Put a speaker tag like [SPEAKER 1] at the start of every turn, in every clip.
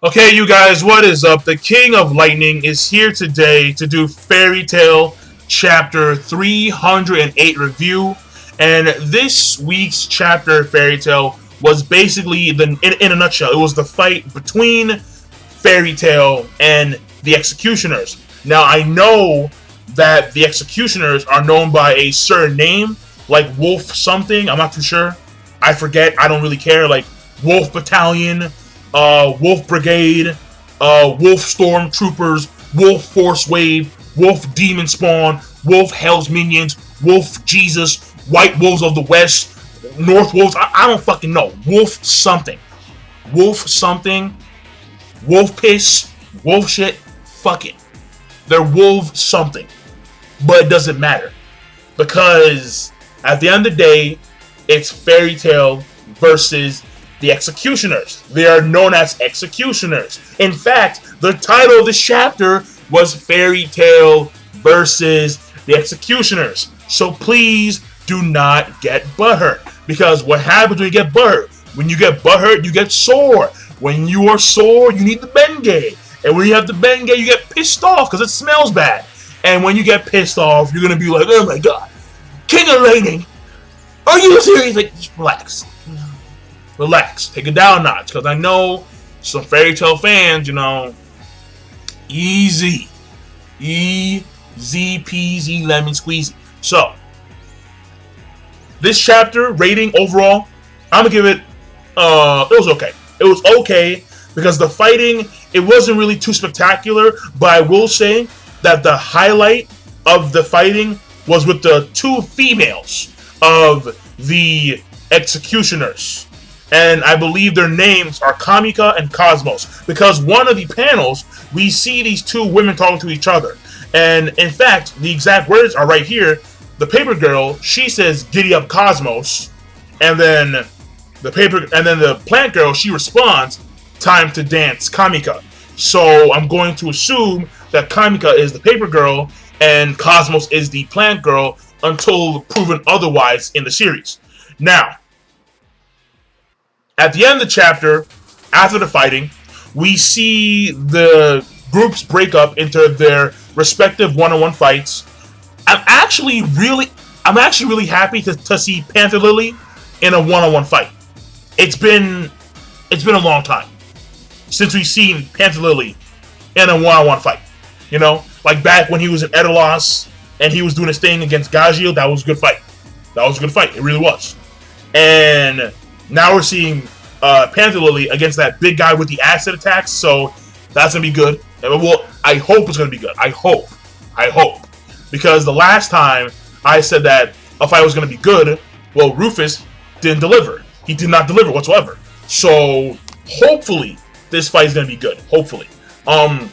[SPEAKER 1] Okay, you guys, what is up? The King of Lightning is here today to do Fairy Tail Chapter 308 review. And this week's chapter, Fairy Tail, was basically, in a nutshell, it was the fight between Fairy Tail and the Executioners. Now, I know that the Executioners are known by a certain name, like Wolf something, I'm not too sure. I forget, I don't really care, like Wolf Battalion, Wolf Brigade, Wolf Stormtroopers, Wolf Force Wave, Wolf Demon Spawn, Wolf Hell's Minions, Wolf Jesus, White Wolves of the West, North Wolves, I don't fucking know. Wolf something. Wolf something. Wolf piss. Wolf shit. Fuck it. They're wolf something. But it doesn't matter. Because at the end of the day, it's Fairy Tail versus the Executioners. They are known as Executioners. In fact, the title of this chapter was Fairy Tail versus the Executioners. So please do not get butthurt. Because what happens when you get butthurt? When you get butthurt, you get sore. When you are sore, you need the Bengay. And when you have the Bengay, you get pissed off because it smells bad. And when you get pissed off, you're going to be like, oh my god, King of Lightning, are you serious? Like, just relax. Relax. Take it down a notch. Because I know some Fairy Tail fans, easy. Easy peasy lemon squeezy. So, this chapter, rating overall, I'm going to give it, it was okay. It was okay because the fighting, it wasn't really too spectacular, but I will say that the highlight of the fighting was with the two females of the Executioners. And I believe their names are Kamika and Cosmos. Because one of the panels, we see these two women talking to each other. And in fact, the exact words are right here. The paper girl, she says, "Giddy up, Cosmos," and then the plant girl, she responds, "Time to dance, Kamika." So I'm going to assume that Kamika is the paper girl and Cosmos is the plant girl until proven otherwise in the series. Now, at the end of the chapter, after the fighting, we see the groups break up into their respective one-on-one fights. I'm actually really happy to see Panther Lily in a one-on-one fight. It's been a long time since we've seen Panther Lily in a one-on-one fight. Like back when he was in Edelos and he was doing his thing against Gagil, that was a good fight. That was a good fight. It really was. And now we're seeing Panther Lily against that big guy with the acid attacks, so that's gonna be good. Well, I hope it's gonna be good. I hope. Because the last time I said that a fight was going to be good, well, Rufus didn't deliver. He did not deliver whatsoever. So, hopefully, this fight is going to be good. Hopefully. And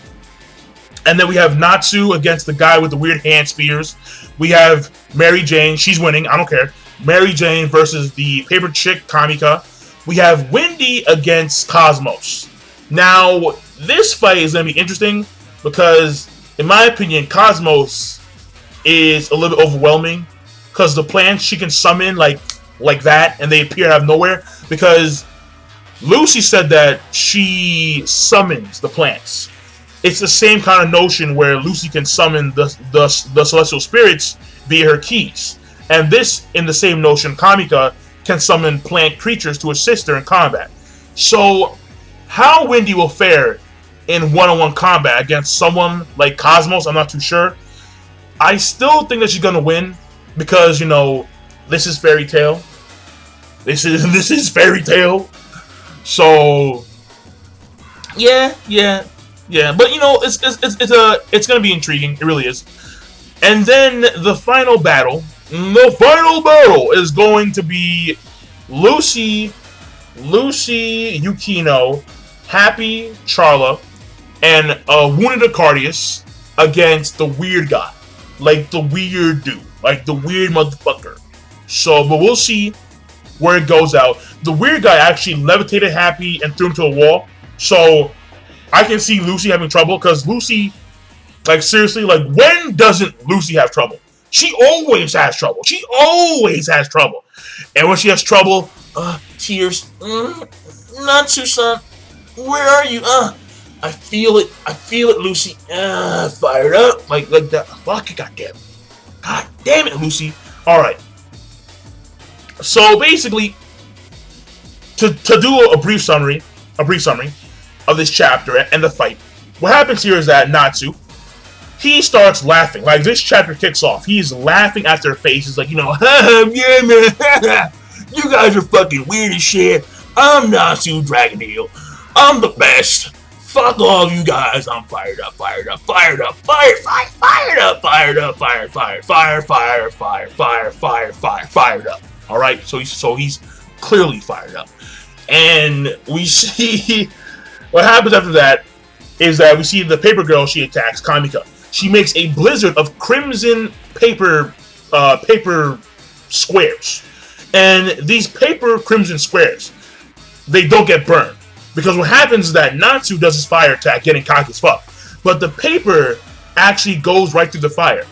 [SPEAKER 1] then we have Natsu against the guy with the weird hand spears. We have Mary Jane. She's winning. I don't care. Mary Jane versus the paper chick, Kamika. We have Wendy against Cosmos. Now, this fight is going to be interesting because, in my opinion, Cosmos is a little bit overwhelming because the plants she can summon like that and they appear out of nowhere, because Lucy said that she summons the plants. It's the same kind of notion where Lucy can summon the celestial spirits via her keys, and this in the same notion Kamika can summon plant creatures to assist her in combat. So how Wendy will fare in one-on-one combat against someone like Cosmos, I'm not too sure. I still think that she's gonna win because this is Fairy Tail. This is Fairy Tail. So yeah. But it's gonna be intriguing. It really is. And then the final battle. The final battle is going to be Lucy, Yukino, Happy, Charla, and Wounded Acardius against the weird guy. Like the weird dude. Like the weird motherfucker. So, but we'll see where it goes out. The weird guy actually levitated Happy and threw him to a wall. So, I can see Lucy having trouble. Because Lucy, like seriously, like when doesn't Lucy have trouble? She always has trouble. And when she has trouble, tears. Natsu-san, where are you? I feel it. I feel it, Lucy. Fired up. Like that. Fuck it, goddamn. God damn it, Lucy. Alright. So basically, to do a brief summary of this chapter and the fight, what happens here is that Natsu, he starts laughing. Like, this chapter kicks off. He's laughing at their faces, like, yeah, man, you guys are fucking weird as shit. I'm Natsu Dragon Heel. I'm the best. Fuck all of you guys. I'm fired up, fired up, fired up, fired up, fired up, fired, fired up. All right, so he's clearly fired up, and we see what happens after that is that we see the paper girl. She attacks Kamika. She makes a blizzard of crimson paper squares, and these paper crimson squares, they don't get burned. Because what happens is that Natsu does his fire attack, getting cocky as fuck. But the paper actually goes right through the fire.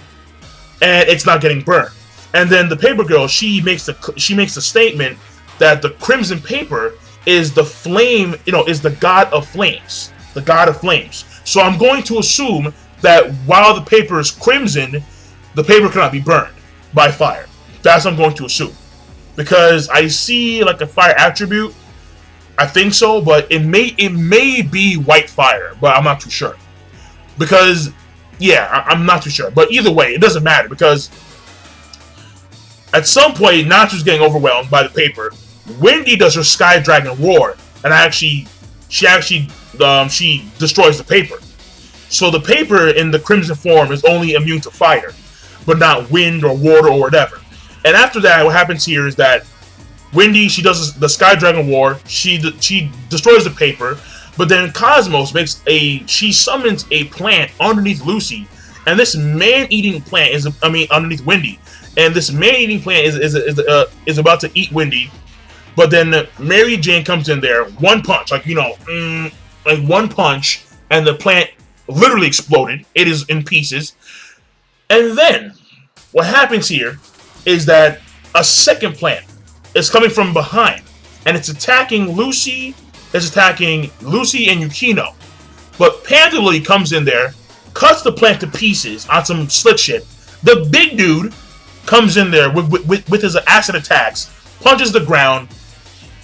[SPEAKER 1] And it's not getting burned. And then the paper girl, she makes the statement that the crimson paper is the flame, is the god of flames. The god of flames. So I'm going to assume that while the paper is crimson, the paper cannot be burned by fire. That's what I'm going to assume. Because I see like a fire attribute. I think so, but it may be white fire, but I'm not too sure. Because, yeah, I'm not too sure. But either way, it doesn't matter, because at some point, Natsu's getting overwhelmed by the paper. Wendy does her Sky Dragon roar, and she destroys the paper. So the paper in the crimson form is only immune to fire, but not wind or water or whatever. And after that, what happens here is that Wendy, she does the Sky Dragon War. She destroys the paper, but then Cosmos she summons a plant underneath Lucy, and this man-eating plant underneath Wendy, and this man-eating plant is about to eat Wendy, but then Mary Jane comes in there, one punch, like one punch, and the plant literally exploded. It is in pieces, and then what happens here is that a second plant is coming from behind, and it's attacking Lucy. It's attacking Lucy and Yukino. But Panther Lily comes in there, cuts the plant to pieces on some slick shit. The big dude comes in there with his acid attacks, punches the ground,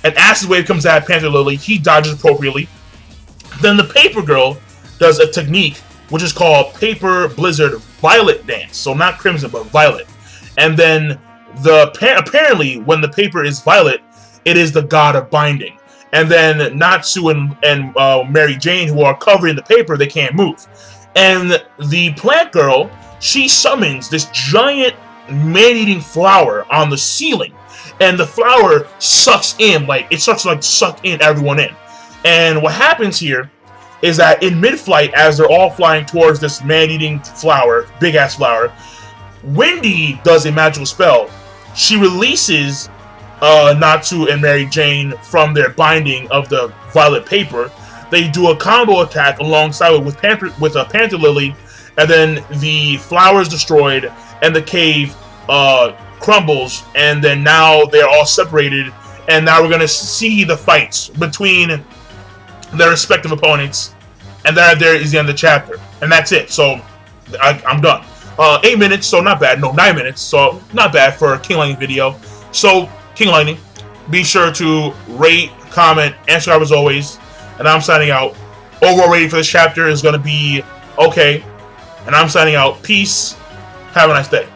[SPEAKER 1] an acid wave comes at Panther Lily. He dodges appropriately. Then the paper girl does a technique which is called Paper Blizzard Violet Dance. So not crimson, but violet. And then apparently when the paper is violet, it is the god of binding. And then Natsu and Mary Jane, who are covering the paper, they can't move. And the plant girl, she summons this giant man-eating flower on the ceiling, and the flower sucks in, it starts to suck in everyone in. And what happens here is that in mid-flight, as they're all flying towards this man-eating flower, big-ass flower, Wendy does a magical spell. She releases Natsu and Mary Jane from their binding of the violet paper. They do a combo attack alongside with a Panther Lily, and then the flower is destroyed, and the cave crumbles, and then now they're all separated, and now we're gonna see the fights between their respective opponents, and that there is the end of the chapter, and that's it. So I'm done. 8 minutes, so not bad. No, 9 minutes, so not bad for a King Lightning video. So, King Lightning, be sure to rate, comment, and subscribe as always. And I'm signing out. Overall rating for this chapter is going to be okay. And I'm signing out. Peace. Have a nice day.